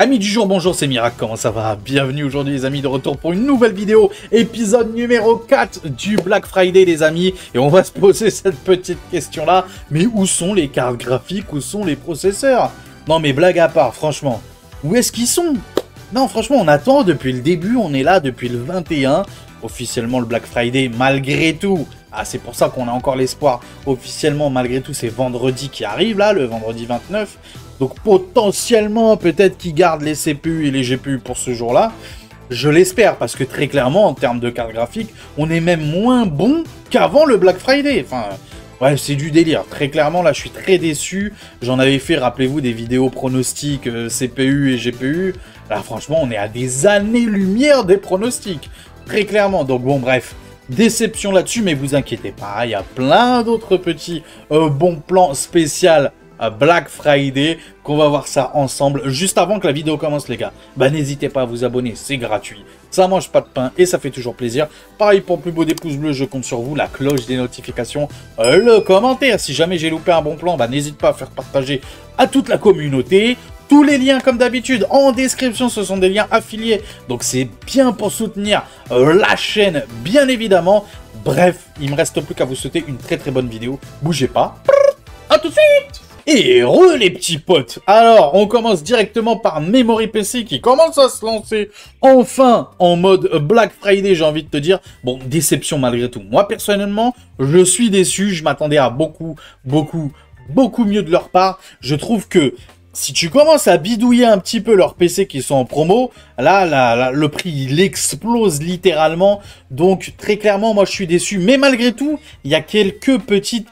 Amis du jour, bonjour, c'est Mirac, comment ça va? Bienvenue aujourd'hui les amis, de retour pour une nouvelle vidéo, épisode numéro 4 du Black Friday les amis. Et on va se poser cette petite question là, mais où sont les cartes graphiques, où sont les processeurs? Non mais blague à part, franchement, où est-ce qu'ils sont? Non franchement on attend depuis le début, on est là depuis le 21, officiellement le Black Friday malgré tout. Ah c'est pour ça qu'on a encore l'espoir, officiellement malgré tout c'est vendredi qui arrive là, le vendredi 29. Donc potentiellement, peut-être qu'ils gardent les CPU et les GPU pour ce jour-là. Je l'espère, parce que très clairement, en termes de cartes graphiques, on est même moins bon qu'avant le Black Friday. Enfin, ouais, c'est du délire. Très clairement, là, je suis très déçu. J'en avais fait, rappelez-vous, des vidéos pronostics CPU et GPU. Là, franchement, on est à des années-lumière des pronostics. Très clairement. Donc bon, bref. Déception là-dessus, mais vous inquiétez pas. Il y a plein d'autres petits bons plans spéciaux à Black Friday, qu'on va voir ça ensemble, juste avant que la vidéo commence les gars. Bah n'hésitez pas à vous abonner, c'est gratuit, ça mange pas de pain et ça fait toujours plaisir. Pareil pour le plus beau des pouces bleus, je compte sur vous, la cloche des notifications, le commentaire, si jamais j'ai loupé un bon plan, bah n'hésite pas à faire partager à toute la communauté. Tous les liens, comme d'habitude, en description, ce sont des liens affiliés. Donc, c'est bien pour soutenir la chaîne, bien évidemment. Bref, il me reste plus qu'à vous souhaiter une très très bonne vidéo. Bougez pas. À tout de suite. Et les petits potes. Alors, on commence directement par Memory PC qui commence à se lancer enfin en mode Black Friday, j'ai envie de te dire. Bon, déception malgré tout. Moi, personnellement, je suis déçu. Je m'attendais à beaucoup mieux de leur part. Je trouve que si tu commences à bidouiller un petit peu leurs PC qui sont en promo, là, le prix, il explose littéralement. Donc, très clairement, moi, je suis déçu. Mais malgré tout, il y a quelques petites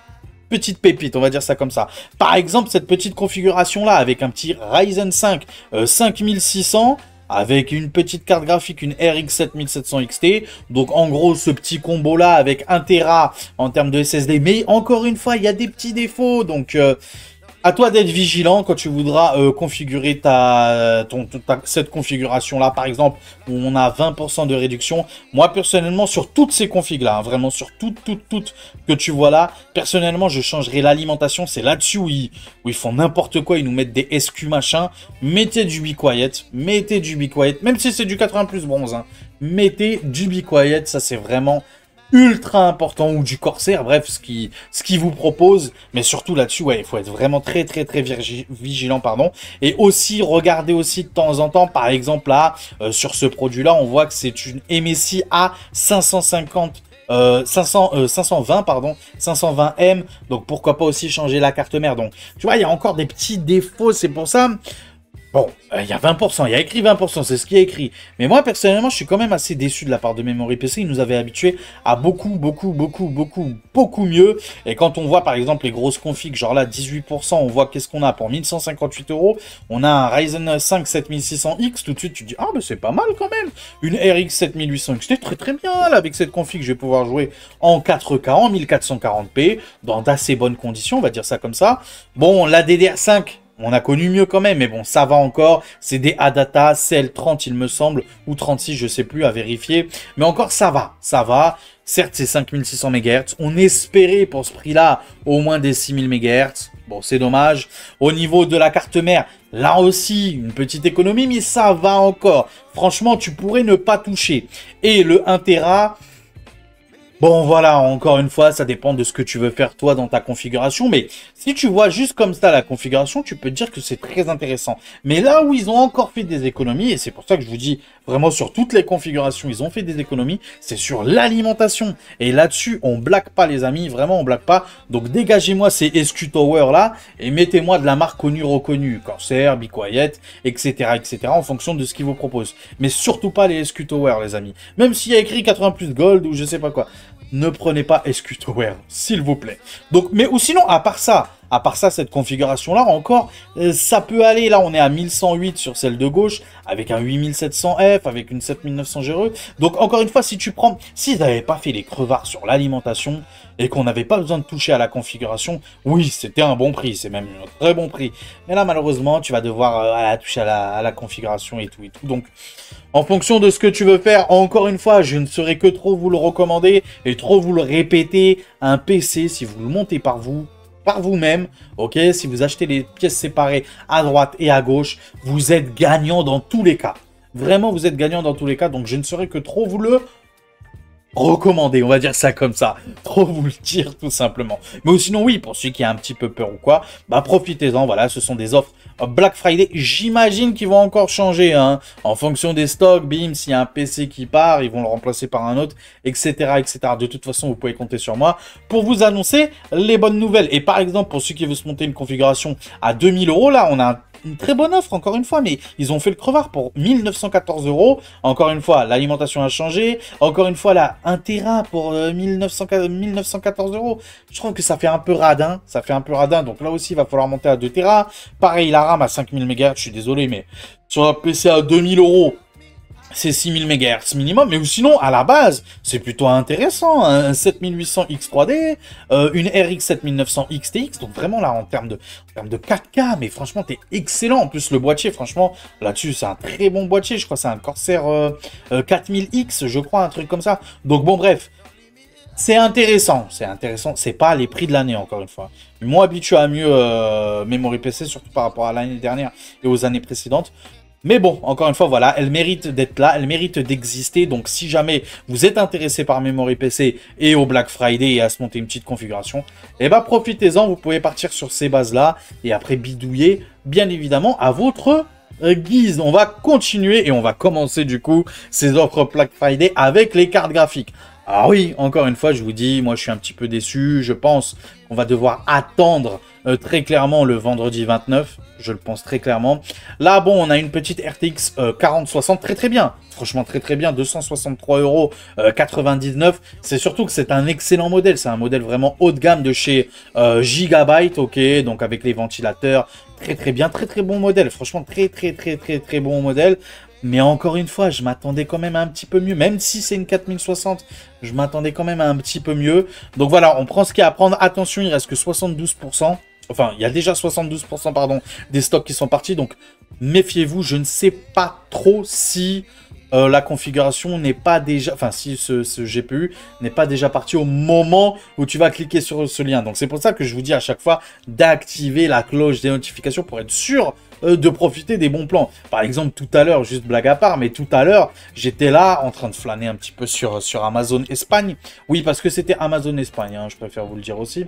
pépites, on va dire ça comme ça. Par exemple, cette petite configuration-là, avec un petit Ryzen 5 5600, avec une petite carte graphique, une RX 7700 XT. Donc, en gros, ce petit combo-là, avec 1 Tera en termes de SSD. Mais encore une fois, il y a des petits défauts. Donc, à toi d'être vigilant quand tu voudras configurer cette configuration-là, par exemple, où on a 20% de réduction. Moi, personnellement, sur toutes ces configs-là, hein, vraiment sur toutes que tu vois là, personnellement, je changerai l'alimentation. C'est là-dessus où ils font n'importe quoi. Ils nous mettent des SQ machin. Mettez du Be Quiet. Mettez du Be Quiet. Même si c'est du 80 plus bronze. Hein, mettez du Be Quiet. Ça, c'est vraiment ultra important, ou du Corsair, bref, ce qui vous propose, mais surtout là-dessus, ouais, il faut être vraiment très vigilant, pardon, et aussi, regardez aussi de temps en temps, par exemple, là, sur ce produit-là, on voit que c'est une MSI A550, 520, pardon, 520M, donc pourquoi pas aussi changer la carte mère, donc, tu vois, il y a encore des petits défauts, c'est pour ça. Bon, il y a 20%, il y a écrit 20%, c'est ce qui est écrit. Mais moi, personnellement, je suis quand même assez déçu de la part de Memory PC. Ils nous avaient habitués à beaucoup mieux. Et quand on voit, par exemple, les grosses configs, genre là, 18%, on voit qu'est-ce qu'on a pour 1158 €. On a un Ryzen 5 7600X. Tout de suite, tu te dis, ah, mais c'est pas mal quand même. Une RX 7800 XT, très bien. Là, avec cette config, je vais pouvoir jouer en 4K, en 1440p, dans d'assez bonnes conditions, on va dire ça comme ça. Bon, la DDR5... on a connu mieux quand même, mais bon, ça va encore. C'est des ADATA, CL30, il me semble, ou 36, je sais plus, à vérifier. Mais encore, ça va. Certes, c'est 5600 MHz. On espérait, pour ce prix-là, au moins des 6000 MHz. Bon, c'est dommage. Au niveau de la carte mère, là aussi, une petite économie, mais ça va encore. Franchement, tu pourrais ne pas toucher. Et le 1 Tera... bon, voilà, encore une fois, ça dépend de ce que tu veux faire, toi, dans ta configuration. Mais si tu vois juste comme ça la configuration, tu peux te dire que c'est très intéressant. Mais là où ils ont encore fait des économies, et c'est pour ça que je vous dis, vraiment, sur toutes les configurations, ils ont fait des économies, c'est sur l'alimentation. Et là-dessus, on blague pas, les amis, vraiment, on blague pas. Donc, dégagez-moi ces SQ Tower là, et mettez-moi de la marque connue, reconnue, Corsair, Be Quiet, etc., en fonction de ce qu'ils vous proposent. Mais surtout pas les SQ Tower, les amis. Même s'il y a écrit 80 plus Gold, ou je sais pas quoi. Ne prenez pas SQ Tower, s'il vous plaît. Donc, mais ou sinon, à part ça, cette configuration-là, encore, ça peut aller. Là, on est à 1108 sur celle de gauche, avec un 8700F, avec une 7900 GRE. Donc, encore une fois, si tu prends... s'ils n'avaient pas fait les crevards sur l'alimentation, et qu'on n'avait pas besoin de toucher à la configuration, oui, c'était un bon prix, c'est même un très bon prix. Mais là, malheureusement, tu vas devoir toucher à la configuration et tout. Donc, en fonction de ce que tu veux faire, encore une fois, je ne saurais que trop vous le recommander et trop vous le répéter. Un PC, si vous le montez par vous, par vous-même, ok? Si vous achetez les pièces séparées à droite et à gauche, vous êtes gagnant dans tous les cas. Vraiment, vous êtes gagnant dans tous les cas, donc je ne saurais que trop vous le recommander, on va dire ça comme ça. Trop vous le dire, tout simplement. Mais sinon, oui, pour celui qui a un petit peu peur ou quoi, bah profitez-en, voilà, ce sont des offres Black Friday. J'imagine qu'ils vont encore changer, hein, en fonction des stocks, bim, s'il y a un PC qui part, ils vont le remplacer par un autre, etc., etc. De toute façon, vous pouvez compter sur moi pour vous annoncer les bonnes nouvelles. Et par exemple, pour ceux qui veulent se monter une configuration à 2000 €, là, on a une très bonne offre, encore une fois, mais ils ont fait le crevard pour 1914 €. Encore une fois, l'alimentation a changé. Encore une fois, là, 1 Tera pour 1914 €. Je trouve que ça fait un peu radin. Ça fait un peu radin. Donc là aussi, il va falloir monter à 2 Tera. Pareil, la RAM à 5000 MHz. Je suis désolé, mais sur un PC à 2000 €, c'est 6000 MHz minimum, mais sinon, à la base, c'est plutôt intéressant. Un 7800 X3D, une RX 7900 XTX, donc vraiment là, en termes de 4K, mais franchement, t'es excellent. En plus, le boîtier, franchement, là-dessus, c'est un très bon boîtier. Je crois que c'est un Corsair 4000X, je crois, un truc comme ça. Donc bon, bref. C'est intéressant, c'est pas les prix de l'année, encore une fois. Ils m'ont habitué à mieux Memory PC, surtout par rapport à l'année dernière et aux années précédentes. Mais bon, encore une fois, voilà, elle mérite d'être là, elle mérite d'exister. Donc, si jamais vous êtes intéressé par Memory PC et au Black Friday et à se monter une petite configuration, eh ben, profitez-en, vous pouvez partir sur ces bases-là et après bidouiller, bien évidemment, à votre guise. On va continuer et on va commencer, du coup, ces offres Black Friday avec les cartes graphiques. Ah oui, encore une fois, je vous dis, moi, je suis un petit peu déçu. Je pense qu'on va devoir attendre très clairement le vendredi 29. Je le pense très clairement. Là, bon, on a une petite RTX 4060, très très bien. Franchement, très très bien. 263,99 €. C'est surtout que c'est un excellent modèle. C'est un modèle vraiment haut de gamme de chez Gigabyte, ok. Donc avec les ventilateurs, très très bien. Très très bon modèle. Franchement, très très très très très bon modèle. Mais encore une fois, je m'attendais quand même à un petit peu mieux. Même si c'est une 4060, je m'attendais quand même à un petit peu mieux. Donc voilà, on prend ce qu'il y a à prendre. Attention, il reste que 72%. Enfin, il y a déjà 72%, pardon, des stocks qui sont partis. Donc, méfiez-vous. Je ne sais pas trop si la configuration n'est pas déjà... Enfin, si ce GPU n'est pas déjà parti au moment où tu vas cliquer sur ce lien. Donc, c'est pour ça que je vous dis à chaque fois d'activer la cloche des notifications pour être sûr de profiter des bons plans. Par exemple, tout à l'heure, juste blague à part, mais tout à l'heure, j'étais là en train de flâner un petit peu sur Amazon Espagne. Oui, parce que c'était Amazon Espagne, hein, je préfère vous le dire aussi.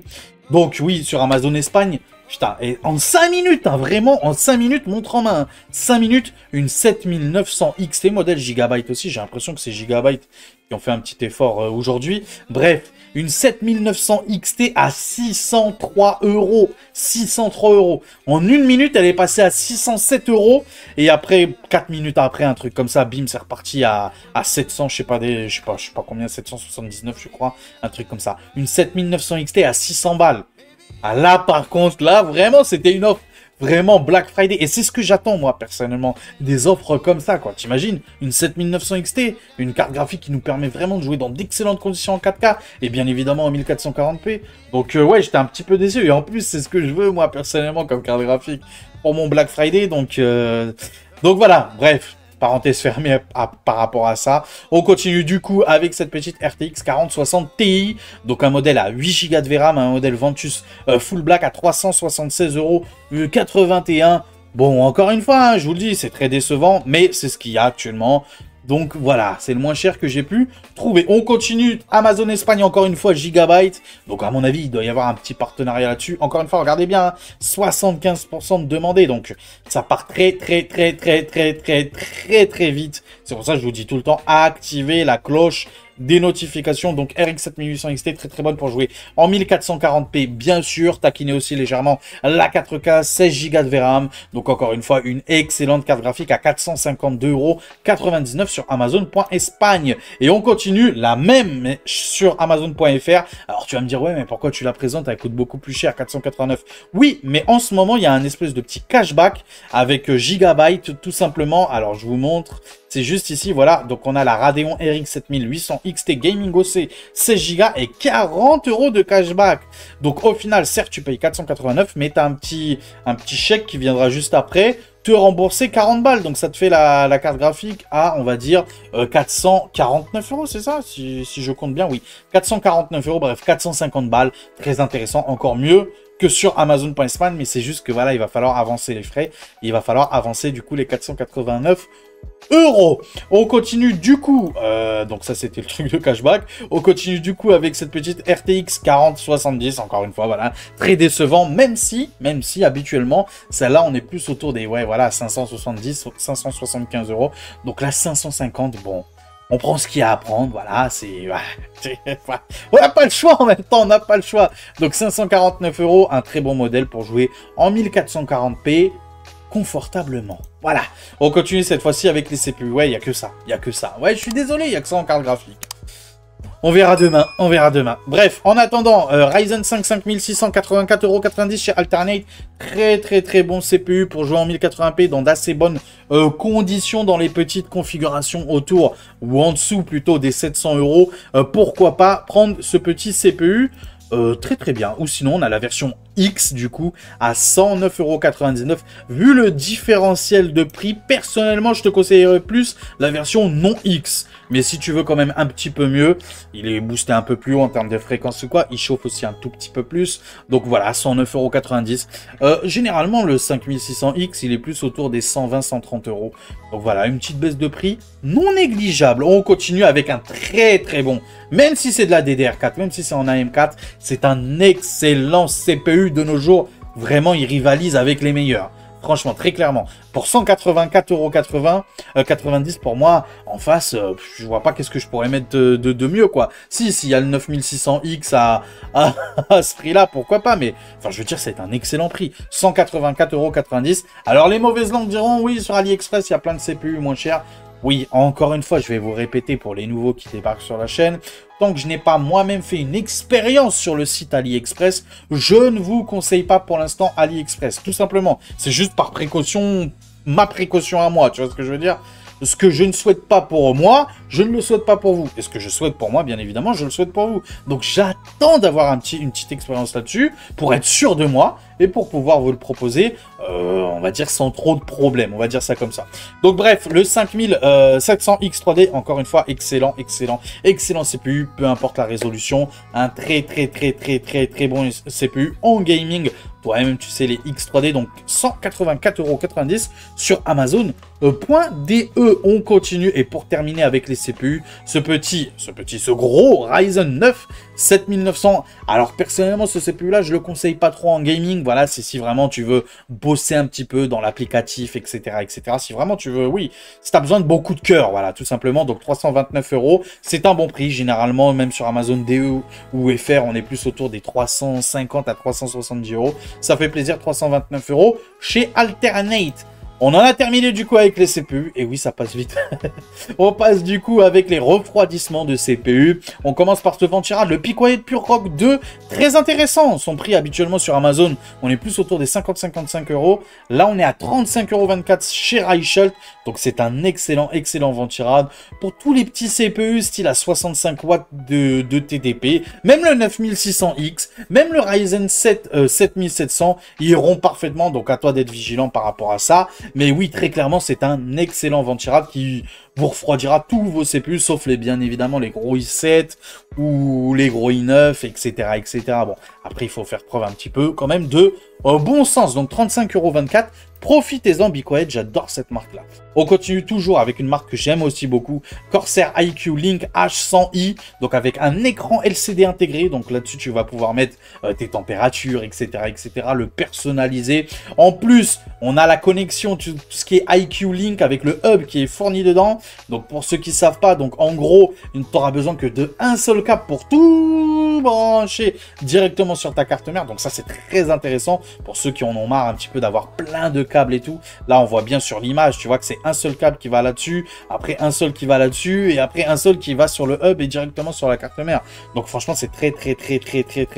Donc oui, sur Amazon Espagne, putain, et en 5 minutes, hein, vraiment, en 5 minutes, montre en main, hein, 5 minutes, une 7900 XT modèle Gigabyte aussi, j'ai l'impression que c'est Gigabyte qui ont fait un petit effort aujourd'hui. Bref, une 7900 XT à 603 €. 603 €. En une minute, elle est passée à 607 €. Et après, 4 minutes après, un truc comme ça, bim, c'est reparti à 700, je sais pas combien, 779, je crois. Un truc comme ça. Une 7900 XT à 600 balles. Ah là, par contre, là, vraiment, c'était une offre vraiment Black Friday. Et c'est ce que j'attends, moi, personnellement. Des offres comme ça, quoi. T'imagines, une 7900 XT, une carte graphique qui nous permet vraiment de jouer dans d'excellentes conditions en 4K. Et bien évidemment en 1440p. Donc, ouais, j'étais un petit peu déçu. Et en plus, c'est ce que je veux, moi, personnellement, comme carte graphique pour mon Black Friday. Donc voilà, bref. Parenthèse fermée par rapport à ça. On continue du coup avec cette petite RTX 4060 Ti. Donc un modèle à 8 Go de VRAM, un modèle Ventus Full Black à 376,81 €. Bon, encore une fois, hein, je vous le dis, c'est très décevant, mais c'est ce qu'il y a actuellement. Donc voilà, c'est le moins cher que j'ai pu trouver. On continue, Amazon Espagne, encore une fois, Gigabyte. Donc à mon avis, il doit y avoir un petit partenariat là-dessus. Encore une fois, regardez bien, hein, 75% de demandés. Donc ça part très vite. C'est pour ça que je vous dis tout le temps, activez la cloche des notifications. Donc RX 7800 XT, très bonne pour jouer en 1440p, bien sûr. Taquiner aussi légèrement la 4K, 16 Go de VRAM. Donc encore une fois, une excellente carte graphique à 452,99 € sur Amazon.Espagne. Et on continue la même mais sur Amazon.fr. Alors tu vas me dire, ouais, mais pourquoi tu la présentes? Elle coûte beaucoup plus cher, 489. Oui, mais en ce moment, il y a un espèce de petit cashback avec Gigabyte, tout simplement. Alors je vous montre. C'est juste ici, voilà. Donc, on a la Radeon RX 7800 XT Gaming OC 16 Go et 40 € de cashback. Donc, au final, certes, tu payes 489, mais tu as un petit chèque qui viendra juste après te rembourser 40 balles. Donc, ça te fait la carte graphique à, on va dire, 449 €, c'est ça? Si je compte bien, oui. 449 €, bref, 450 balles. Très intéressant. Encore mieux que sur Amazon.Espagne, mais c'est juste que voilà, il va falloir avancer les frais. Il va falloir avancer du coup les 489 €. On continue du coup, donc ça c'était le truc de cashback. On continue du coup avec cette petite RTX 4070, encore une fois, voilà, très décevant, même si habituellement, celle-là on est plus autour des, ouais, voilà, 570, 575 €. Donc là, 550, bon. On prend ce qu'il y a à prendre, voilà, c'est... On n'a pas le choix en même temps, on n'a pas le choix. Donc 549 €, un très bon modèle pour jouer en 1440p confortablement. Voilà, on continue cette fois-ci avec les CPU. Ouais, il n'y a que ça, il n'y a que ça. Ouais, je suis désolé, il n'y a que ça en carte graphique. On verra demain, on verra demain. Bref, en attendant, Ryzen 5 5684,90 € chez Alternate. Très bon CPU pour jouer en 1080p dans d'assez bonnes conditions dans les petites configurations autour ou en dessous plutôt des 700 €. Pourquoi pas prendre ce petit CPU très bien. Ou sinon, on a la version X, du coup, à 109,99 €. Vu le différentiel de prix, personnellement, je te conseillerais plus la version non X. Mais si tu veux quand même un petit peu mieux, il est boosté un peu plus haut en termes de fréquence ou quoi. Il chauffe aussi un tout petit peu plus. Donc voilà, 109,90 €. Généralement, le 5600X, il est plus autour des 120-130 €. Donc voilà, une petite baisse de prix non négligeable. On continue avec un très bon. Même si c'est de la DDR4, même si c'est en AM4, c'est un excellent CPU de nos jours. Vraiment, il rivalise avec les meilleurs. Franchement, très clairement. Pour 184,90 € pour moi, en face, je vois pas qu'est-ce que je pourrais mettre de mieux, quoi. S'il y a le 9600X à ce prix-là, pourquoi pas, mais, enfin, je veux dire, c'est un excellent prix. 184,90 €. Alors, les mauvaises langues diront, oui, sur AliExpress, il y a plein de CPU moins chers. Oui, encore une fois, je vais vous répéter pour les nouveaux qui débarquent sur la chaîne. Tant que je n'ai pas moi-même fait une expérience sur le site AliExpress, je ne vous conseille pas pour l'instant AliExpress. Tout simplement, c'est juste par précaution, ma précaution à moi, tu vois ce que je veux dire? Ce que je ne souhaite pas pour moi, je ne le souhaite pas pour vous. Et ce que je souhaite pour moi, bien évidemment, je le souhaite pour vous. Donc j'attends d'avoir une petite expérience là-dessus pour être sûr de moi et pour pouvoir vous le proposer, on va dire sans trop de problèmes. On va dire ça comme ça. Donc bref, le 5700X 3D, encore une fois, excellent CPU, peu importe la résolution. Un très bon CPU en gaming. Toi-même, tu sais, les X3D, donc 184,90 € sur Amazon.de. On continue, et pour terminer avec les CPU, ce gros Ryzen 9 7900. Alors, personnellement, ce CPU-là, je le conseille pas trop en gaming. Voilà, c'est si vraiment tu veux bosser un petit peu dans l'applicatif, etc., etc. Si vraiment tu veux, oui, si tu as besoin de beaucoup de cœur, voilà, tout simplement. Donc, 329 €, c'est un bon prix. Généralement, même sur Amazon DE ou FR, on est plus autour des 350 à 370 €. Ça fait plaisir, 329 € chez Alternate. On en a terminé du coup avec les CPU, et oui ça passe vite. On passe du coup avec les refroidissements de CPU. On commence par ce Ventura, le Peak Pure Rock 2, très intéressant. Son prix habituellement sur Amazon, on est plus autour des 50-55 €. Là on est à 35,24 € chez Reichelt, donc c'est un excellent Ventura. Pour tous les petits CPU style à 65 watts de TDP, même le 9600X, même le Ryzen 7 7700 iront parfaitement, donc à toi d'être vigilant par rapport à ça. Mais oui, très clairement, c'est un excellent Ventura qui vous refroidira tous vos CPU, sauf bien évidemment les gros i7 ou les gros i9, etc., etc. Bon, après, il faut faire preuve un petit peu quand même de bon sens. Donc, 35,24 €. Profitez-en, Be Quiet, j'adore cette marque-là. On continue toujours avec une marque que j'aime aussi beaucoup, Corsair iQ Link H100i, donc avec un écran LCD intégré. Donc là-dessus, tu vas pouvoir mettre tes températures, etc., etc., le personnaliser. En plus, on a la connexion, tout ce qui est iQ Link avec le hub qui est fourni dedans. Donc pour ceux qui ne savent pas, donc en gros, tu n'auras besoin que d'un seul câble pour tout brancher directement sur ta carte mère. Donc ça, c'est très intéressant pour ceux qui en ont marre un petit peu d'avoir plein de câbles et tout. Là, on voit bien sur l'image, tu vois que c'est un seul câble qui va là-dessus, après un seul qui va là-dessus, et après un seul qui va sur le hub et directement sur la carte mère. Donc franchement, c'est très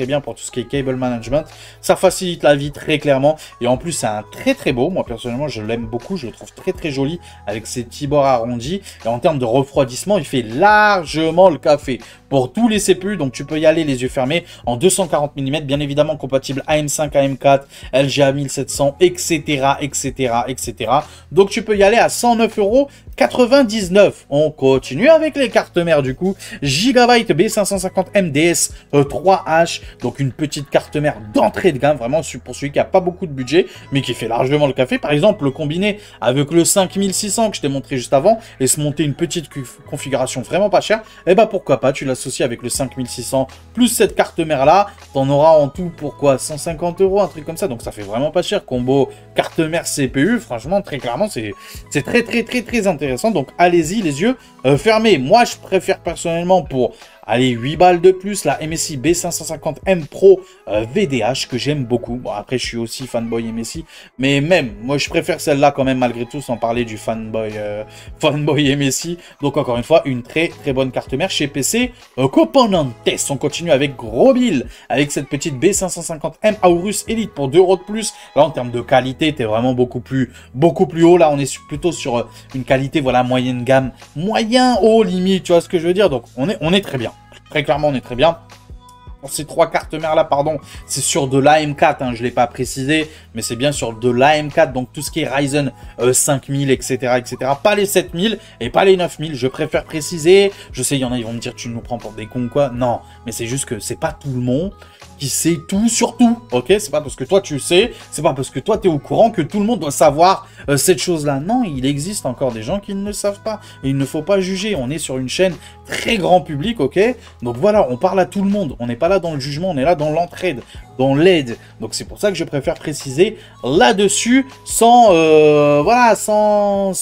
bien pour tout ce qui est cable management. Ça facilite la vie très clairement. Et en plus, c'est un très beau. Moi, personnellement, je l'aime beaucoup. Je le trouve très joli avec ses petits bords arrondis. MSI. Et en termes de refroidissement, il fait largement le café pour tous les CPU. Donc tu peux y aller les yeux fermés en 240 mm, bien évidemment compatible AM5, AM4, LGA 1700, etc., etc., etc. Donc tu peux y aller à 109,99 €. On continue avec les cartes mères du coup. Gigabyte B550 MDS 3H, donc une petite carte mère d'entrée de gamme, vraiment pour celui qui a pas beaucoup de budget, mais qui fait largement le café. Par exemple, le combiner avec le 5600 que je t'ai montré juste avant, et se monter une petite configuration vraiment pas chère, et bah pourquoi pas, tu l'associes avec le 5600 plus cette carte mère là, t'en auras en tout pour quoi, 150 €, un truc comme ça, donc ça fait vraiment pas cher. Combo carte mère CPU, franchement, très clairement, c'est très intéressant. Donc allez-y les yeux fermés. Moi je préfère personnellement pour allez 8 balles de plus la MSI B550M Pro VDH que j'aime beaucoup. Bon après je suis aussi fanboy MSI, mais même moi je préfère celle-là quand même malgré tout, sans parler du fanboy MSI. Donc encore une fois une très bonne carte mère chez PC Componentes. On continue avec Gros Bill avec cette petite B550M Aorus Elite pour 2 € de plus. Là en termes de qualité t'es vraiment beaucoup plus haut. Là on est plutôt sur une qualité voilà moyenne gamme, moyen haut limite, tu vois ce que je veux dire. Donc on est très bien. Très clairement, on est très bien. Pour ces trois cartes mères là, pardon, c'est sur de l'AM4, hein, je ne l'ai pas précisé, mais c'est bien sur de l'AM4, donc tout ce qui est Ryzen 5000, etc., etc. Pas les 7000 et pas les 9000, je préfère préciser. Je sais, il y en a, ils vont me dire, tu nous prends pour des cons ou quoi. Non, mais c'est juste que c'est pas tout le monde qui sait tout sur tout, ok? C'est pas parce que toi tu sais, c'est pas parce que toi tu es au courant que tout le monde doit savoir cette chose-là. Non, il existe encore des gens qui ne le savent pas. Et il ne faut pas juger, on est sur une chaîne très grand public, ok? Donc voilà, on parle à tout le monde, on n'est pas là dans le jugement, on est là dans l'entraide, dans l'aide. Donc c'est pour ça que je préfère préciser là-dessus, sans, voilà, sans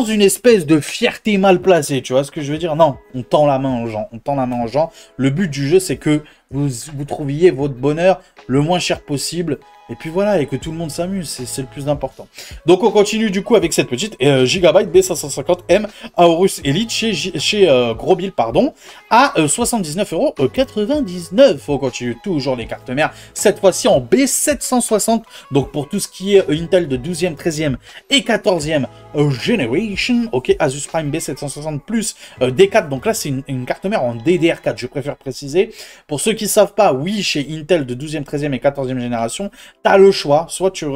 une espèce de fierté mal placée, tu vois ce que je veux dire? Non, on tend la main aux gens, on tend la main aux gens. Le but du jeu, c'est que vous trouviez votre bonheur le moins cher possible. Et puis voilà, et que tout le monde s'amuse, c'est le plus important. Donc on continue du coup avec cette petite Gigabyte B550M Aorus Elite chez Gros Bill, pardon, à 79,99 €. On continue toujours les cartes mères, cette fois-ci en B760. Donc pour tout ce qui est Intel de 12e, 13e et 14e Generation, ok, Asus Prime B760 plus D4. Donc là c'est une carte mère en DDR4, je préfère préciser. Pour ceux qui ne savent pas, oui, chez Intel de 12e, 13e et 14e génération, tu as le choix, soit tu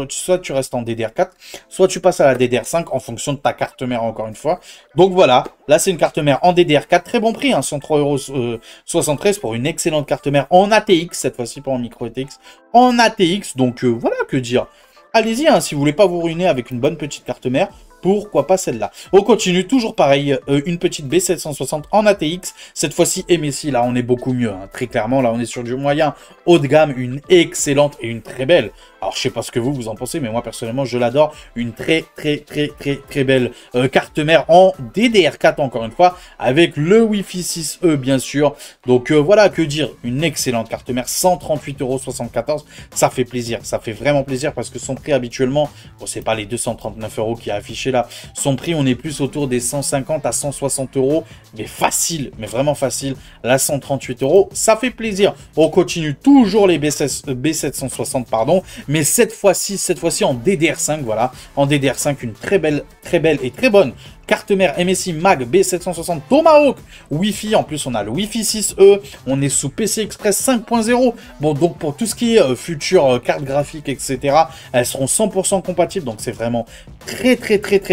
restes en DDR4, soit tu passes à la DDR5 en fonction de ta carte mère encore une fois. Donc voilà, là c'est une carte mère en DDR4, très bon prix, hein, 103,73 € pour une excellente carte mère en ATX, cette fois-ci pas en micro ATX, en ATX, donc voilà, que dire. Allez-y, hein, si vous voulez pas vous ruiner avec une bonne petite carte mère, pourquoi pas celle-là. On continue, toujours pareil, une petite B760 en ATX, cette fois-ci MSI, là on est beaucoup mieux, hein. Très clairement, là on est sur du moyen haut de gamme, une excellente et une très belle. Alors je sais pas ce que vous en pensez, mais moi personnellement je l'adore, une très belle carte mère en DDR4 encore une fois, avec le Wi-Fi 6E bien sûr. Donc voilà, que dire, une excellente carte mère, 138,74 €, ça fait plaisir, ça fait vraiment plaisir parce que son prix habituellement, bon c'est pas les 239 € qui est affiché là, son prix on est plus autour des 150 à 160 €, mais facile, mais vraiment facile. Là 138 €, ça fait plaisir. On continue toujours les B760 pardon, mais cette fois-ci en DDR5, voilà, en DDR5, une très belle et très bonne carte mère MSI Mag B760 Tomahawk Wi-Fi. En plus, on a le Wi-Fi 6E. On est sous PC Express 5.0. Bon, donc pour tout ce qui est future carte graphique, etc., elles seront 100% compatibles. Donc c'est vraiment très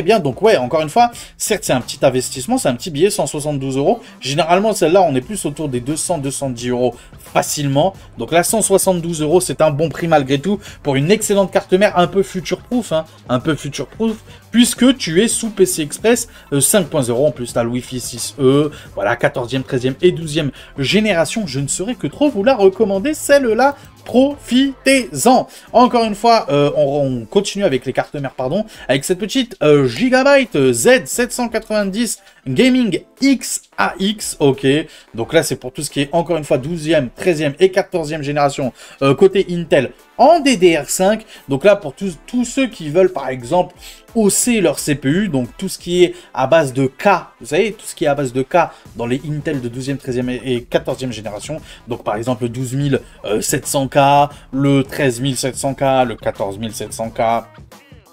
bien. Donc ouais, encore une fois, certes, c'est un petit investissement, c'est un petit billet, 172 €. Généralement, celle-là, on est plus autour des 200-210 € facilement. Donc là, 172 €, c'est un bon prix malgré tout pour une excellente carte mère un peu future-proof, hein, un peu future-proof, puisque tu es sous PC Express 5.0, en plus, tu as le Wi-Fi 6E, voilà, 14e, 13e et 12e génération. Je ne saurais que trop vous la recommander, celle-là. Profitez-en. Encore une fois, on continue avec les cartes mères, pardon, avec cette petite Gigabyte Z790 Gaming XAX, ok. Donc là, c'est pour tout ce qui est, encore une fois, 12e, 13e et 14e génération côté Intel en DDR5. Donc là, pour tous ceux qui veulent, par exemple, hausser leur CPU, donc tout ce qui est à base de K, vous savez, tout ce qui est à base de K dans les Intel de 12e, 13e et 14e génération. Donc par exemple, le 12700K, le 13700K, le 14700K,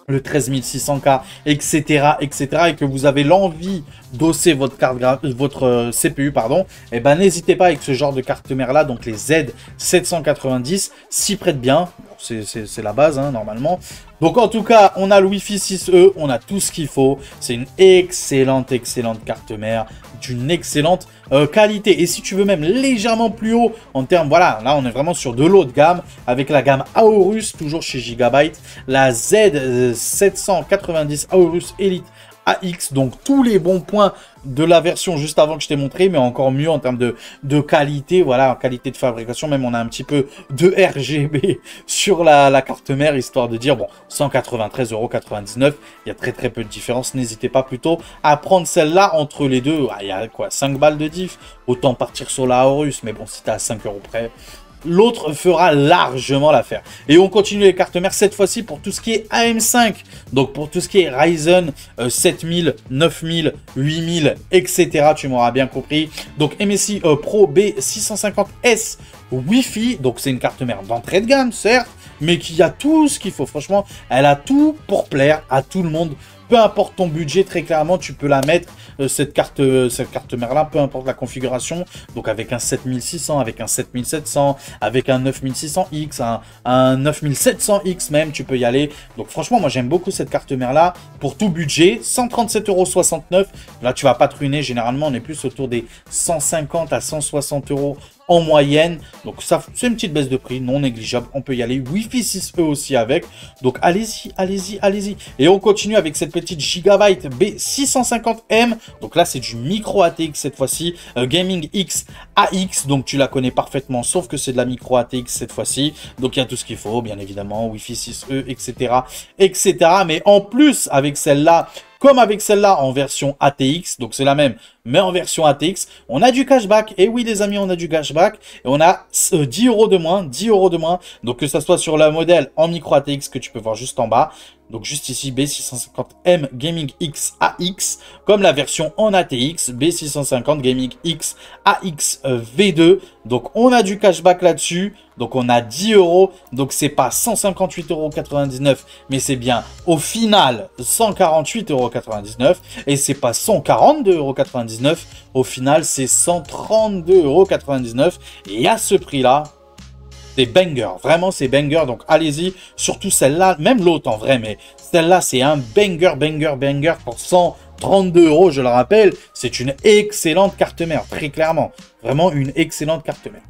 le 13600K, etc., etc., et que vous avez l'envie d'osser votre votre CPU, pardon, et ben n'hésitez pas avec ce genre de carte mère là, donc les Z790, s'y prête bien, c'est la base, hein, normalement. Donc en tout cas, on a le Wi-Fi 6E, on a tout ce qu'il faut, c'est une excellente carte mère, d'une excellente qualité. Et si tu veux même légèrement plus haut en termes, voilà, là on est vraiment sur de l'eau de gamme, avec la gamme Aorus, toujours chez Gigabyte, la Z790 Aorus Elite AX, donc tous les bons points de la version juste avant que je t'ai montré, mais encore mieux en termes de qualité, voilà, en qualité de fabrication, même on a un petit peu de RGB sur la carte mère, histoire de dire, bon, 193,99 €, il y a très peu de différence, n'hésitez pas plutôt à prendre celle-là entre les deux, il y a quoi, 5 balles de diff, autant partir sur la Aorus, mais bon, si t'es à 5 € près, l'autre fera largement l'affaire. Et on continue les cartes mères cette fois-ci pour tout ce qui est AM5. Donc pour tout ce qui est Ryzen 7000, 9000, 8000, etc. Tu m'auras bien compris. Donc MSI Pro B650S Wi-Fi. Donc c'est une carte mère d'entrée de gamme, certes, mais qui a tout ce qu'il faut. Franchement, elle a tout pour plaire à tout le monde. Peu importe ton budget, très clairement, tu peux la mettre, cette carte mère-là, peu importe la configuration. Donc avec un 7600, avec un 7700, avec un 9600X, un 9700X même, tu peux y aller. Donc franchement, moi j'aime beaucoup cette carte mère-là. Pour tout budget, 137,69 €. Là, tu vas pas te ruiner. Généralement, on est plus autour des 150 à 160 € en moyenne. Donc ça, c'est une petite baisse de prix non négligeable. On peut y aller. Wi-Fi 6E aussi avec. Donc allez-y, allez-y, allez-y. Et on continue avec cette petite Gigabyte B650M. Donc là, c'est du micro ATX cette fois-ci. Gaming X AX. Donc tu la connais parfaitement, sauf que c'est de la micro ATX cette fois-ci. Donc il y a tout ce qu'il faut, bien évidemment. Wi-Fi 6E, etc., etc. Mais en plus, avec celle-là, comme avec celle-là en version ATX, donc c'est la même, mais en version ATX, on a du cashback. Et oui les amis, on a du cashback. Et on a 10 € de moins, 10 € de moins. Donc que ça soit sur le modèle en micro ATX que tu peux voir juste en bas. Donc juste ici, B650M Gaming X AX, comme la version en ATX, B650 Gaming X AX V2. Donc on a du cashback là-dessus. Donc on a 10 €. Donc c'est pas 158,99 €, mais c'est bien au final 148,99 €. Et c'est pas 142,99 €. Au final, c'est 132,99 €. Et à ce prix-là, c'est banger, vraiment c'est banger, donc allez-y, surtout celle-là, même l'autre en vrai, mais celle-là c'est un banger pour 132 €, je le rappelle, c'est une excellente carte mère, très clairement, vraiment une excellente carte mère.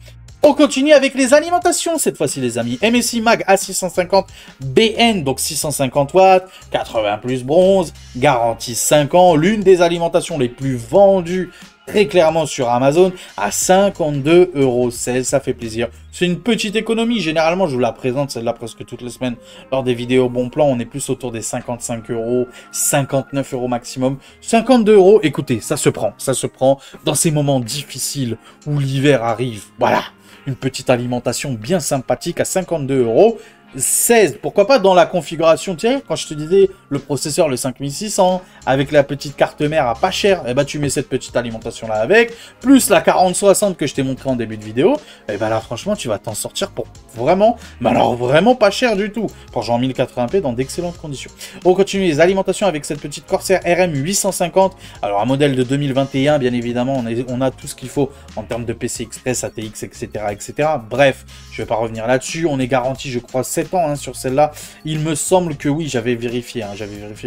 On continue avec les alimentations cette fois-ci les amis. MSI Mag A650 BN, donc 650 watts, 80 plus bronze, garantie 5 ans, l'une des alimentations les plus vendues très clairement sur Amazon à 52,16 €. Ça fait plaisir. C'est une petite économie. Généralement, je vous la présente celle-là presque toutes les semaines lors des vidéos bon plan. On est plus autour des 55 €, 59 € maximum. 52 €, écoutez, ça se prend. Ça se prend dans ces moments difficiles où l'hiver arrive. Voilà, une petite alimentation bien sympathique à 52 €. 16, pourquoi pas dans la configuration, tu sais, quand je te disais le processeur, le 5600, avec la petite carte mère à pas cher, et bah tu mets cette petite alimentation là avec, plus la 4060 que je t'ai montré en début de vidéo, et bah là franchement tu vas t'en sortir pour vraiment, mais alors vraiment pas cher du tout, pour genre 1080p dans d'excellentes conditions. On continue les alimentations avec cette petite Corsair RM850, alors un modèle de 2021 bien évidemment, on a tout ce qu'il faut en termes de PC Express, ATX, etc., etc. Bref, je vais pas revenir là-dessus, on est garanti je crois 7 ans hein, sur celle-là. Il me semble que oui, j'avais vérifié,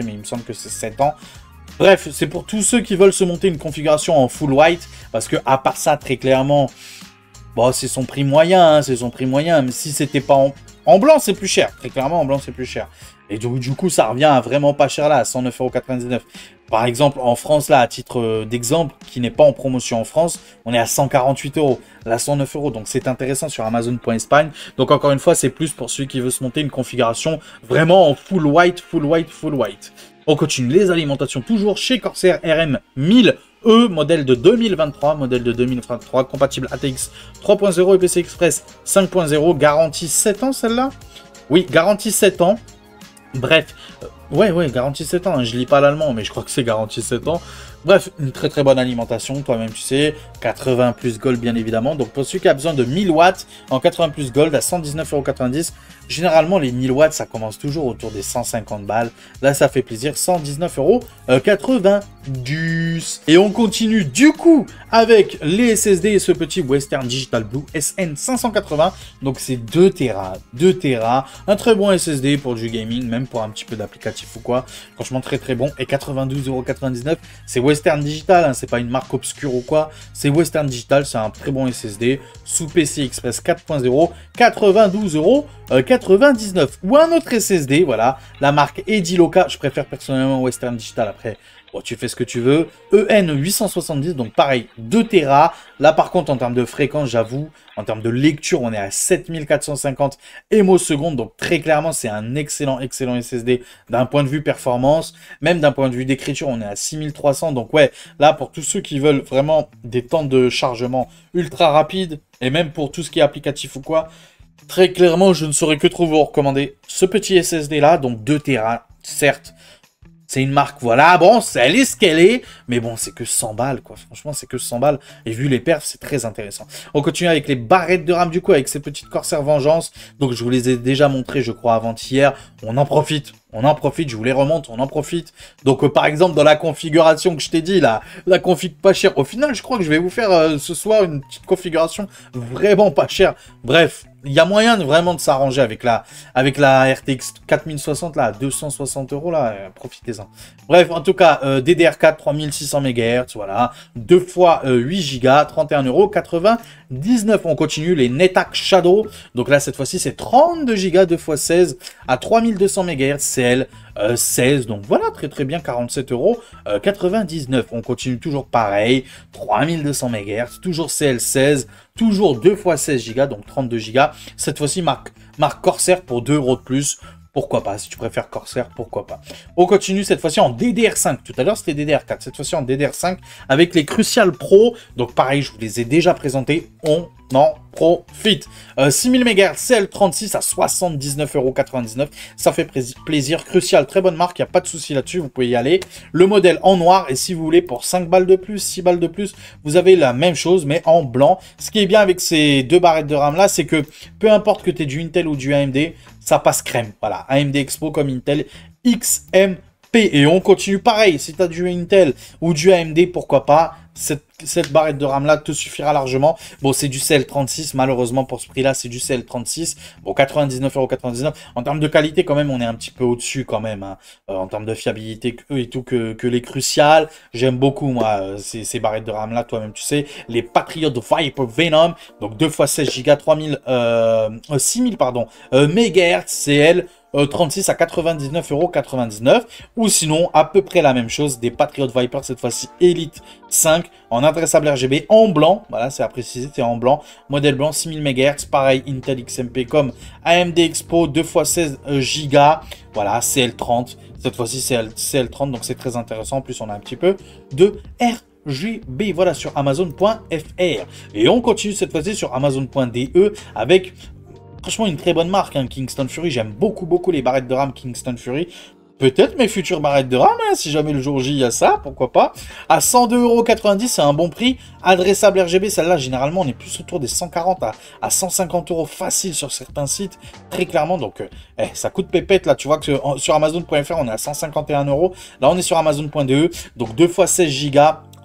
mais il me semble que c'est 7 ans. Bref, c'est pour tous ceux qui veulent se monter une configuration en full white, parce que à part ça, très clairement, bon, c'est son prix moyen, hein, c'est son prix moyen, mais si c'était pas en blanc, c'est plus cher. Très clairement, en blanc, c'est plus cher. Et donc, du coup, ça revient à vraiment pas cher là, à 109,99 €. Par exemple, en France, là, à titre d'exemple, qui n'est pas en promotion en France, on est à 148 €, là 109 €. Donc, c'est intéressant sur Amazon.Espagne. Donc, encore une fois, c'est plus pour celui qui veut se monter une configuration vraiment en full white, full white, full white. On continue les alimentations, toujours chez Corsair RM1000E, modèle de 2023, compatible ATX 3.0 et PC Express 5.0, garantie 7 ans celle-là? Oui, garantie 7 ans. Bref, ouais, garantie 7 ans, hein. Je lis pas l'allemand, mais je crois que c'est garantie 7 ans. Bref, une très bonne alimentation, toi-même tu sais, 80 plus gold bien évidemment. Donc pour celui qui a besoin de 1000 watts en 80 plus gold à 119,90 €, Généralement, les 1000 watts, ça commence toujours autour des 150 balles. Là, ça fait plaisir, 119,90 €. Et on continue du coup avec les SSD et ce petit Western Digital Blue SN580. Donc, c'est 2 Tera. 2 Tera. Un très bon SSD pour du gaming, même pour un petit peu d'applicatif ou quoi. Franchement, très très bon. Et 92,99 €. C'est Western Digital, hein, c'est pas une marque obscure ou quoi. C'est Western Digital, c'est un très bon SSD. Sous PCI Express 4.0, 92,99 €. Ou un autre SSD, voilà. La marque Ediloca. Je préfère personnellement Western Digital après. Bon, tu fais ce que tu veux. EN870, donc pareil, 2 Tera. Là, par contre, en termes de fréquence, j'avoue, en termes de lecture, on est à 7450 MO secondes. Donc, très clairement, c'est un excellent SSD d'un point de vue performance. Même d'un point de vue d'écriture, on est à 6300. Donc, ouais, là, pour tous ceux qui veulent vraiment des temps de chargement ultra rapides, et même pour tout ce qui est applicatif ou quoi, très clairement, je ne saurais que trop vous recommander ce petit SSD-là. Donc, 2 Tera, certes. C'est une marque, voilà, bon, elle est ce qu'elle est, mais bon, c'est que 100 balles, quoi. Franchement, c'est que 100 balles. Et vu les perfs, c'est très intéressant. On continue avec les barrettes de RAM, du coup, avec ces petites Corsair Vengeance. Donc, je vous les ai déjà montrées, je crois, avant-hier. On en profite. Je vous les remonte, on en profite. Donc, par exemple, dans la configuration que je t'ai dit, la config pas chère, au final, je crois que je vais vous faire ce soir une petite configuration vraiment pas chère. Bref, il y a moyen vraiment de s'arranger avec la RTX 4060, là, à 260 €, là, profitez-en. Bref, en tout cas, DDR4, 3600 MHz, voilà, 2 fois 8 Go, 31,99 €. On continue, les NetHack Shadow. Donc là, cette fois-ci, c'est 32 Go, 2 fois 16, à 3200 MHz, CL 16. Donc voilà, très très bien, 47,99 €. On continue toujours pareil, 3200 MHz, toujours CL 16, toujours 2 fois 16 Go, donc 32 Go. Cette fois-ci, marque Corsair pour 2 € de plus. Pourquoi pas? Si tu préfères Corsair, pourquoi pas? On continue cette fois-ci en DDR5. Tout à l'heure, c'était DDR4. Cette fois-ci en DDR5 avec les Crucial Pro. Donc pareil, je vous les ai déjà présentés. On en profite. 6000 MHz CL36 à 79,99 €. Ça fait plaisir. Crucial, très bonne marque. Il n'y a pas de souci là-dessus. Vous pouvez y aller. Le modèle en noir. Et si vous voulez, pour 5 balles de plus, 6 balles de plus, vous avez la même chose, mais en blanc. Ce qui est bien avec ces deux barrettes de RAM là, c'est que peu importe que tu aies du Intel ou du AMD, ça passe crème. Voilà, AMD Expo comme Intel XMP. Et on continue pareil. Si tu as du Intel ou du AMD, pourquoi pas. Cette barrette de RAM là te suffira largement. Bon, c'est du CL36, malheureusement pour ce prix là, c'est du CL36. Bon, 99,99 €. En termes de qualité, quand même, on est un petit peu au-dessus quand même. Hein. En termes de fiabilité et tout, que les Crucial. J'aime beaucoup, moi, ces barrettes de RAM là, toi-même, tu sais. Les Patriot Viper Venom. Donc 2 fois 16 Go, 6000 MHz CL. 36 à 99,99 €. Ou sinon, à peu près la même chose, des Patriot Viper, cette fois-ci Elite 5, en adressable RGB, en blanc. Voilà, c'est à préciser, c'est en blanc. Modèle blanc, 6000 MHz, pareil, Intel XMP comme AMD Expo, 2 fois 16 Go. Voilà, CL30. Cette fois-ci, c'est CL30, donc c'est très intéressant. En plus, on a un petit peu de RGB, voilà, sur Amazon.fr. Et on continue cette fois-ci sur Amazon.de avec... franchement, une très bonne marque, hein, Kingston Fury. J'aime beaucoup les barrettes de RAM Kingston Fury. Peut-être mes futures barrettes de RAM, hein, si jamais le jour J, il y a ça, pourquoi pas. À 102,90 €, c'est un bon prix. Adressable RGB, celle-là, généralement, on est plus autour des 140 à 150 € facile sur certains sites, très clairement. Donc, ça coûte pépette, là. Tu vois que sur Amazon.fr, on est à 151 €. Là, on est sur Amazon.de. Donc, 2 fois 16 Go,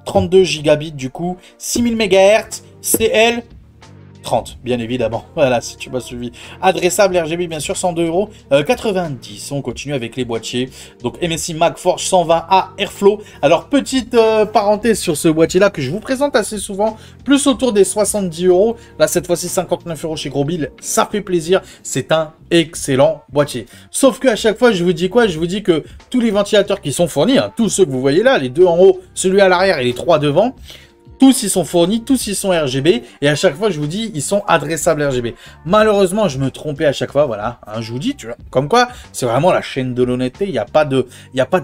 32 gigabits, du coup, 6000 MHz, CL 30, bien évidemment. Voilà, si tu m'as suivi. Adressable RGB, bien sûr, 102,90 €. On continue avec les boîtiers. Donc, MSI MagForge 120A Airflow. Alors, petite parenthèse sur ce boîtier-là que je vous présente assez souvent, plus autour des 70 €. Là, cette fois-ci, 59 € chez Grosbill. Ça fait plaisir. C'est un excellent boîtier. Sauf qu'à chaque fois, je vous dis quoi? Je vous dis que tous les ventilateurs qui sont fournis, hein, tous ceux que vous voyez là, les deux en haut, celui à l'arrière et les trois devant, tous ils sont fournis, tous ils sont RGB, et à chaque fois je vous dis ils sont adressables RGB. Malheureusement je me trompais à chaque fois, voilà, hein, je vous dis, tu vois, comme quoi c'est vraiment la chaîne de l'honnêteté, il n'y a pas de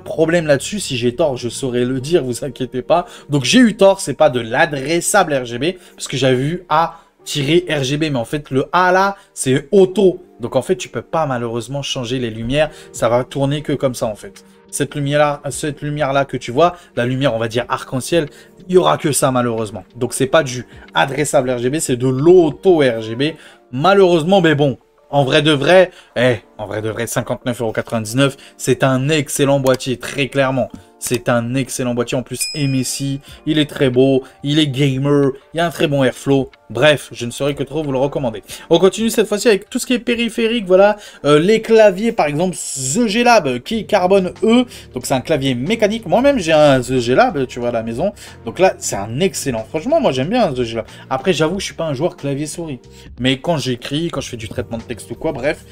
problème là-dessus. Si j'ai tort, je saurais le dire, vous inquiétez pas. Donc j'ai eu tort, c'est pas de l'adressable RGB, parce que j'avais vu A-RGB, mais en fait le A là c'est auto, donc en fait tu peux pas malheureusement changer les lumières, ça va tourner que comme ça en fait. Cette lumière-là que tu vois, la lumière, on va dire arc-en-ciel, il n'y aura que ça, malheureusement. Donc, c'est pas du adressable RGB, c'est de l'auto-RGB. Malheureusement, mais bon, en vrai de vrai, 59,99 €, c'est un excellent boîtier, très clairement. C'est un excellent boîtier, en plus MSI, il est très beau, il est gamer, il y a un très bon airflow. Bref, je ne saurais que trop vous le recommander. On continue cette fois-ci avec tout ce qui est périphérique, voilà. Les claviers, par exemple, The G-Lab, qui est Carbone E. Donc c'est un clavier mécanique. Moi-même, j'ai un The G-Lab, tu vois, à la maison. Donc là, c'est un excellent. Franchement, moi, j'aime bien un The G-Lab. Après, j'avoue, je suis pas un joueur clavier-souris. Mais quand j'écris, quand je fais du traitement de texte ou quoi, bref...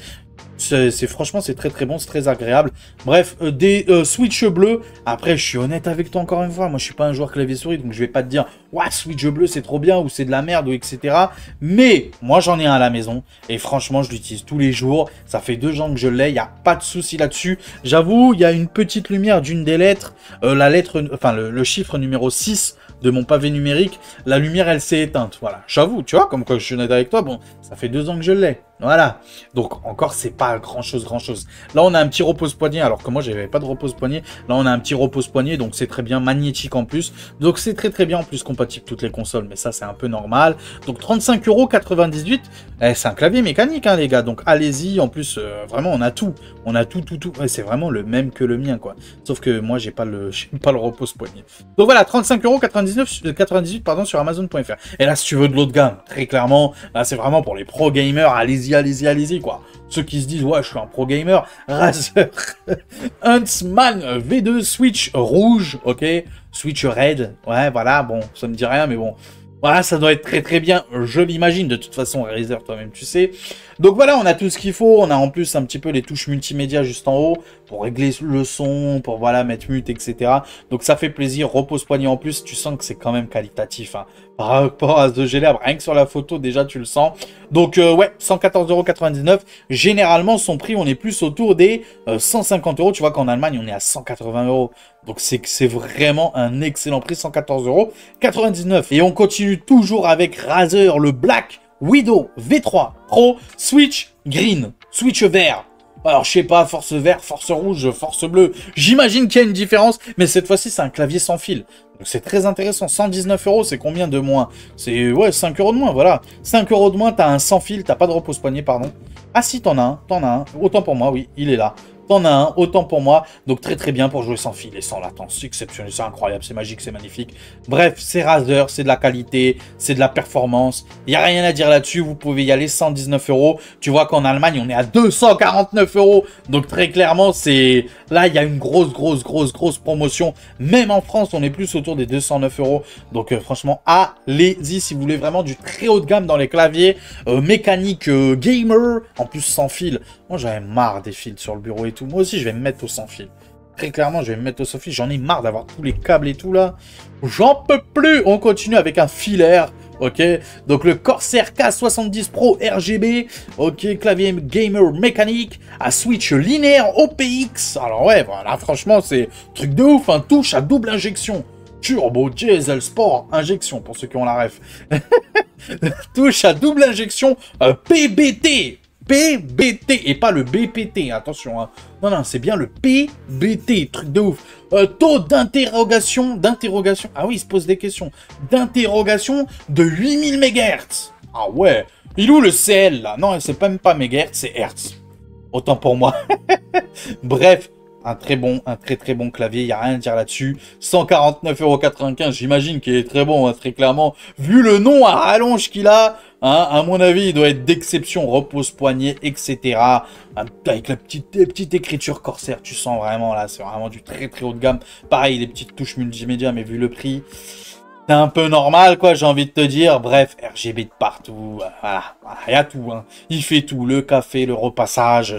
Franchement, c'est très très bon, c'est très agréable. Bref, des Switch bleus. Après, je suis honnête avec toi encore une fois. Moi, je suis pas un joueur clavier-souris, donc je vais pas te dire ouah, Switch bleu, c'est trop bien ou c'est de la merde ou etc. Mais moi, j'en ai un à la maison et franchement, je l'utilise tous les jours. Ça fait 2 ans que je l'ai, il y a pas de souci là-dessus. J'avoue, il y a une petite lumière d'une des lettres, la lettre, enfin le chiffre numéro 6 de mon pavé numérique. La lumière, elle s'est éteinte. Voilà, j'avoue, tu vois, comme quoi je suis honnête avec toi. Bon, ça fait 2 ans que je l'ai. Voilà. Donc, encore, c'est pas grand-chose. Là, on a un petit repose-poignet, alors que moi, j'avais pas de repose-poignet. Là, on a un petit repose-poignet, donc c'est très bien, magnétique en plus. Donc, c'est très bien, en plus, compatible toutes les consoles, mais ça, c'est un peu normal. Donc, 35,98 €. C'est un clavier mécanique, hein, les gars. Donc, allez-y. En plus, vraiment, on a tout. On a tout. Ouais, c'est vraiment le même que le mien, quoi. Sauf que moi, j'ai pas le repose-poignet. Donc, voilà, 35,98 € sur Amazon.fr. Et là, si tu veux de l'eau de gamme, très clairement, là, c'est vraiment pour les pro gamers. Allez-y, quoi. Ceux qui se disent, ouais, je suis un pro gamer, Razer Huntsman V2 Switch rouge, ok, Switch red, ouais, voilà, bon, ça me dit rien, mais bon, voilà, ça doit être très bien, je l'imagine, de toute façon, Razer, toi-même, tu sais. Donc voilà, on a tout ce qu'il faut, on a en plus un petit peu les touches multimédia juste en haut, pour régler le son, pour, voilà, mettre mute, etc. Donc ça fait plaisir, repose-poignet en plus, tu sens que c'est quand même qualitatif, hein. Par rapport à The G-Lab, rien que sur la photo, déjà, tu le sens. Donc, ouais, 114,99 €. Généralement, son prix, on est plus autour des 150 €. Tu vois qu'en Allemagne, on est à 180 €. Donc, c'est vraiment un excellent prix, 114,99 €. Et on continue toujours avec Razer, le Black Widow V3 Pro Switch Green, Switch vert. Alors, je sais pas, force vert, force rouge, force bleue. J'imagine qu'il y a une différence, mais cette fois-ci, c'est un clavier sans fil. Donc, c'est très intéressant. 119 €, c'est combien de moins? C'est, ouais, 5 € de moins, voilà. 5 € de moins, t'as un sans fil, t'as pas de repose-poignet, pardon. Ah si, t'en as un. Autant pour moi, oui, il est là. T'en as un, autant pour moi. Donc très bien pour jouer sans fil et sans latence. C'est exceptionnel, c'est incroyable, c'est magique, c'est magnifique. Bref, c'est Razer, c'est de la qualité, c'est de la performance. Il n'y a rien à dire là-dessus, vous pouvez y aller, 119 €. Tu vois qu'en Allemagne, on est à 249 €. Donc très clairement, c'est... Là, il y a une grosse promotion. Même en France, on est plus autour des 209 €. Donc franchement, allez-y si vous voulez vraiment du très haut de gamme dans les claviers mécaniques gamer, en plus sans fil. Moi, j'avais marre des fils sur le bureau et tout. Moi aussi, je vais me mettre au sans fil. Très clairement, je vais me mettre au sans fil. J'en ai marre d'avoir tous les câbles et tout là. J'en peux plus. On continue avec un filaire. Ok, donc le Corsair K70 Pro RGB. Ok, clavier gamer mécanique à switch linéaire OPX. Alors ouais, voilà, franchement, c'est truc de ouf. Hein. Touche à double injection. Turbo Diesel Sport injection pour ceux qui ont la ref. Touche à double injection PBT. PBT et pas le BPT, attention, hein. Non, c'est bien le PBT, truc de ouf. Taux d'interrogation, ah oui, il se pose des questions, d'interrogation de 8000 MHz. Ah ouais, il est où le CL là? Non, c'est même pas MHz, c'est Hertz. Autant pour moi. Bref, un très bon clavier, il n'y a rien à dire là-dessus. 149,95 €, j'imagine qu'il est très bon, hein, très clairement. Vu le nom à rallonge qu'il a, hein, à mon avis, il doit être d'exception, repose-poignet, etc. Avec la petite écriture Corsair, tu sens vraiment là, c'est vraiment du très haut de gamme. Pareil, les petites touches multimédia, mais vu le prix, c'est un peu normal, quoi, j'ai envie de te dire. Bref, RGB de partout, voilà, il y a tout, hein. Il fait tout, le café, le repassage,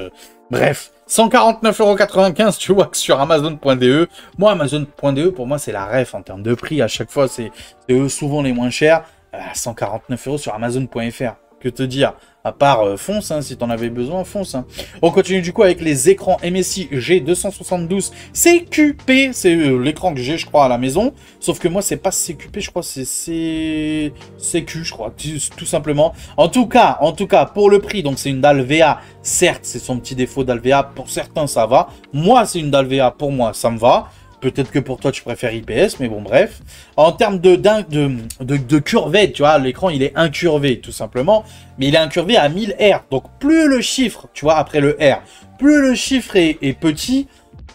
bref. 149,95 €, tu vois que sur Amazon.de. Moi, Amazon.de, pour moi, c'est la ref en termes de prix. À chaque fois, c'est eux souvent les moins chers. 149 € sur Amazon.fr. Que te dire? À part fonce, hein, si t'en avais besoin, fonce. Hein. On continue du coup avec les écrans MSI G272 CQP. C'est l'écran que j'ai, je crois, à la maison. Sauf que moi, c'est pas CQP, je crois, c'est CQ, je crois, tout simplement. En tout cas, pour le prix, donc c'est une dalle VA. Certes, c'est son petit défaut dalle VA. Pour certains, ça va. Moi, c'est une dalle VA. Pour moi, ça me va. Peut-être que pour toi, tu préfères IPS, mais bon, bref. En termes de curvette, tu vois, l'écran, il est incurvé, tout simplement. Mais il est incurvé à 1000 Hz. Donc, plus le chiffre, tu vois, après le R, plus le chiffre est petit,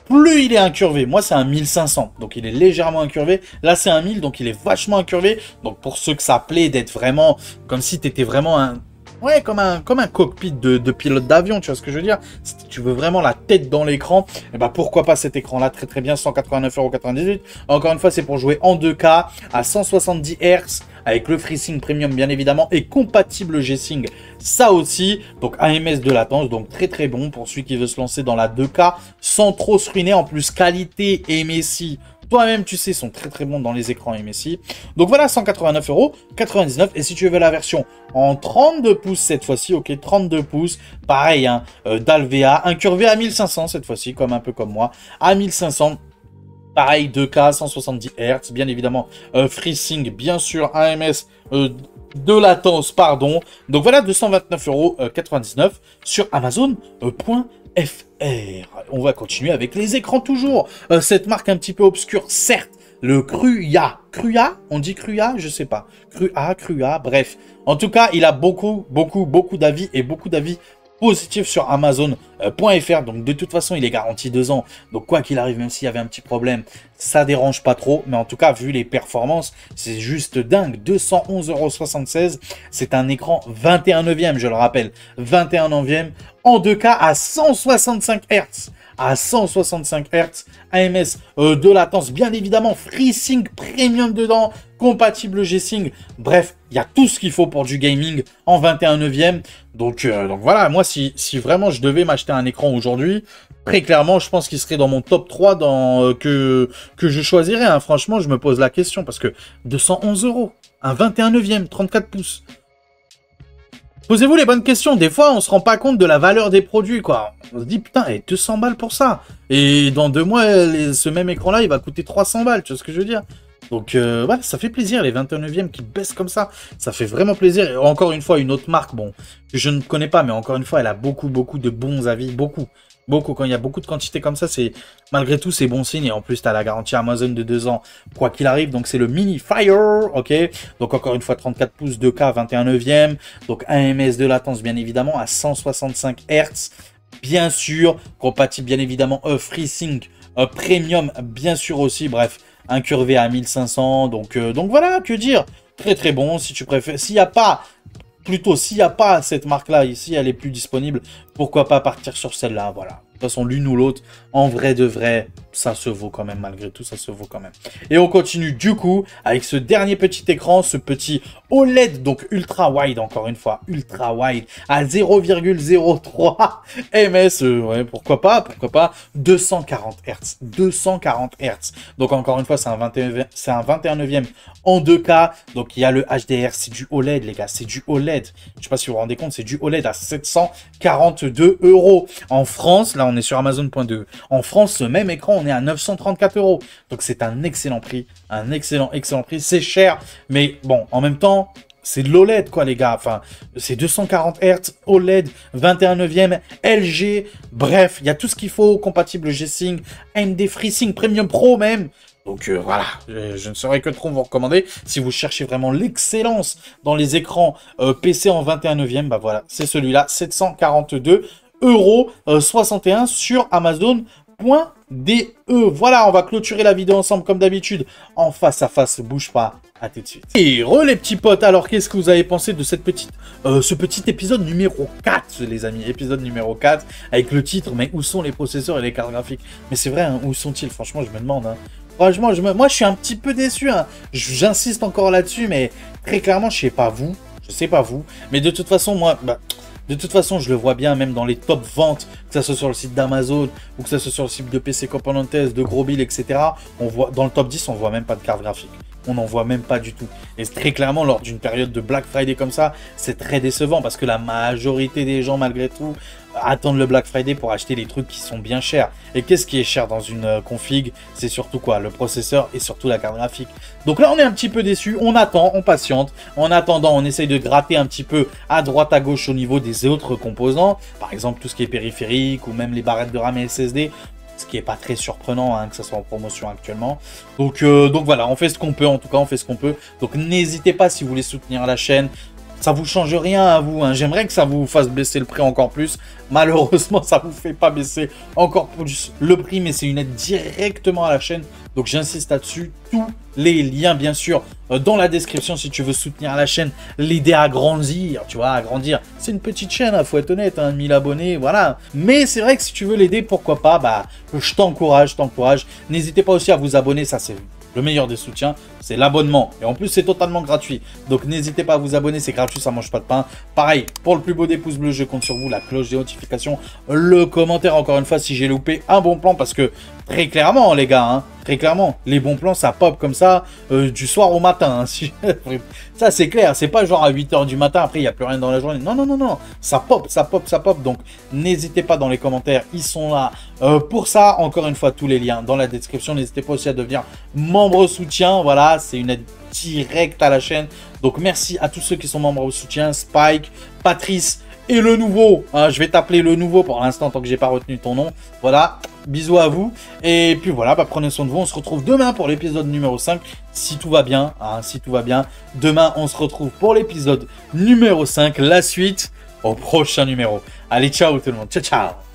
plus il est incurvé. Moi, c'est un 1500, donc il est légèrement incurvé. Là, c'est un 1000, donc il est vachement incurvé. Donc, pour ceux que ça plaît d'être vraiment, comme si tu étais vraiment un... Ouais, comme un cockpit de pilote d'avion, tu vois ce que je veux dire? Si tu veux vraiment la tête dans l'écran, et bah pourquoi pas cet écran-là, très très bien, 189,98 €. Encore une fois, c'est pour jouer en 2K, à 170 Hz, avec le FreeSync Premium bien évidemment, et compatible G-Sync, ça aussi. Donc AMS de latence, donc très très bon pour celui qui veut se lancer dans la 2K, sans trop se ruiner. En plus, qualité et MSI, toi-même, tu sais, sont très très bons dans les écrans MSI. Donc voilà, 189,99 €. Et si tu veux la version en 32 pouces cette fois-ci, ok, 32 pouces, pareil, hein, d'Alvea, incurvé à 1500 cette fois-ci, comme un peu comme moi, à 1500. Pareil, 2K, 170 Hz, bien évidemment, FreeSync, bien sûr, AMS de latence, pardon. Donc voilà, 229,99 € sur Amazon.fr. On va continuer avec les écrans toujours. Cette marque un petit peu obscure, certes, le Kruya. Kruya? On dit Kruya? Je sais pas. Kruya, bref. En tout cas, il a beaucoup d'avis et beaucoup d'avis positif sur Amazon.fr. Donc de toute façon, il est garanti 2 ans. Donc quoi qu'il arrive, même s'il y avait un petit problème, ça dérange pas trop. Mais en tout cas, vu les performances, c'est juste dingue. 211,76 €. C'est un écran 21/9, je le rappelle. 21/9 en 2K à 165 Hz. À 165 Hz, AMS de latence, bien évidemment, FreeSync Premium dedans, compatible G-Sync, bref, il y a tout ce qu'il faut pour du gaming en 21/9. Donc voilà, moi si vraiment je devais m'acheter un écran aujourd'hui, très clairement, je pense qu'il serait dans mon top 3 que je choisirais. Hein. Franchement, je me pose la question parce que 211 €, un 21/9, 34 pouces. Posez-vous les bonnes questions. Des fois, on se rend pas compte de la valeur des produits, quoi. On se dit, putain, 200 balles pour ça. Et dans 2 mois, ce même écran-là, il va coûter 300 balles. Tu vois ce que je veux dire? Donc, voilà, ça fait plaisir, les 21/9 qui baissent comme ça. Ça fait vraiment plaisir. Et encore une fois, une autre marque, bon, que je ne connais pas, mais encore une fois, elle a beaucoup de bons avis. Beaucoup. Quand il y a beaucoup de quantité comme ça, c'est malgré tout, c'est bon signe. Et en plus, tu as la garantie Amazon de 2 ans, quoi qu'il arrive. Donc, c'est le Mini Fire, ok. Donc, encore une fois, 34 pouces 2K, 21/9. Donc, AMS de latence, bien évidemment, à 165 Hz. Bien sûr, compatible, bien évidemment, FreeSync Premium, bien sûr aussi. Bref, incurvé à 1500. Donc voilà, que dire. Très, très bon. Si tu préfères, s'il n'y a pas... Plutôt, s'il n'y a pas cette marque-là, ici, elle est plus disponible, pourquoi pas partir sur celle-là, voilà. De toute façon, l'une ou l'autre, en vrai de vrai, ça se vaut quand même, malgré tout, ça se vaut quand même. Et on continue du coup avec ce dernier petit écran, ce petit OLED, donc ultra wide, encore une fois, ultra wide, à 0,03 ms, ouais, pourquoi pas, 240 Hz, 240 Hz. Donc encore une fois, c'est un 21/9 en 2K, donc il y a le HDR, c'est du OLED, les gars, c'est du OLED. Je sais pas si vous vous rendez compte, c'est du OLED à 742 €. En France, là, on est sur Amazon.2. En France, ce même écran, on est à 934 €. Donc, c'est un excellent prix. Un excellent prix. C'est cher, mais bon, en même temps, c'est de l'OLED, quoi, les gars. Enfin, c'est 240 Hz, OLED, 21/9, LG. Bref, il y a tout ce qu'il faut. Compatible G-Sync, AMD FreeSync Premium Pro même. Donc voilà, je ne saurais que trop vous recommander. Si vous cherchez vraiment l'excellence dans les écrans PC en 21/9, bah voilà, c'est celui-là, 742,61 € sur Amazon.de. Voilà, on va clôturer la vidéo ensemble comme d'habitude, en face à face, bouge pas, à tout de suite. Et les petits potes, alors qu'est-ce que vous avez pensé de cette ce petit épisode numéro 4, les amis, épisode numéro 4, avec le titre, mais où sont les processeurs et les cartes graphiques? Mais c'est vrai, hein, où sont-ils? Franchement, je me demande, hein. Franchement, moi, je suis un petit peu déçu, hein. J'insiste encore là-dessus, mais très clairement, je sais pas vous, mais de toute façon, moi, de toute façon, je le vois bien, même dans les top ventes, que ça soit sur le site d'Amazon, ou que ça soit sur le site de PC Componentes, de Grosbill, etc. On voit, dans le top 10, on voit même pas de carte graphique. On n'en voit même pas du tout. Et très clairement, lors d'une période de Black Friday comme ça, c'est très décevant parce que la majorité des gens, malgré tout, attendent le Black Friday pour acheter les trucs qui sont bien chers. Et qu'est-ce qui est cher dans une config? C'est surtout quoi? Le processeur et surtout la carte graphique. Donc là, on est un petit peu déçu. On attend, on patiente. En attendant, on essaye de gratter un petit peu à droite, à gauche au niveau des autres composants. Par exemple, tout ce qui est périphérique ou même les barrettes de RAM et SSD. ce qui est pas très surprenant, hein, que ça soit en promotion actuellement. Donc voilà, on fait ce qu'on peut, en tout cas, on fait ce qu'on peut. Donc n'hésitez pas si vous voulez soutenir la chaîne. Ça vous change rien à vous, hein. J'aimerais que ça vous fasse baisser le prix encore plus. Malheureusement, ça vous fait pas baisser encore plus le prix, mais c'est une aide directement à la chaîne. Donc j'insiste là-dessus. Tous les liens, bien sûr, dans la description si tu veux soutenir la chaîne, l'aider à grandir, tu vois, à grandir. C'est une petite chaîne, hein, faut être honnête, hein, 1000 abonnés, voilà. Mais c'est vrai que si tu veux l'aider, pourquoi pas, bah, je t'encourage. N'hésitez pas aussi à vous abonner, ça c'est le meilleur des soutiens, c'est l'abonnement. Et en plus, c'est totalement gratuit. Donc, n'hésitez pas à vous abonner, c'est gratuit, ça mange pas de pain. Pareil, pour le plus beau des pouces bleus, je compte sur vous, la cloche des notifications, le commentaire, encore une fois, si j'ai loupé un bon plan, parce que, très clairement, les gars, hein, très clairement, les bons plans, ça pop comme ça, du soir au matin. Hein, ça, c'est clair, c'est pas genre à 8 h du matin, après, il n'y a plus rien dans la journée. Non, non, non, non, ça pop. Donc, n'hésitez pas dans les commentaires, ils sont là. Pour ça, encore une fois, tous les liens dans la description. N'hésitez pas aussi à devenir membre soutien. Voilà, c'est une aide directe à la chaîne. Donc, merci à tous ceux qui sont membres soutien. Spike, Patrice et le nouveau. Hein, je vais t'appeler le nouveau pour l'instant, tant que j'ai pas retenu ton nom. Voilà, bisous à vous. Et puis voilà, bah, prenez soin de vous. On se retrouve demain pour l'épisode numéro 5. Si tout va bien, hein, si tout va bien. Demain, on se retrouve pour l'épisode numéro 5. La suite au prochain numéro. Allez, ciao tout le monde. Ciao, ciao.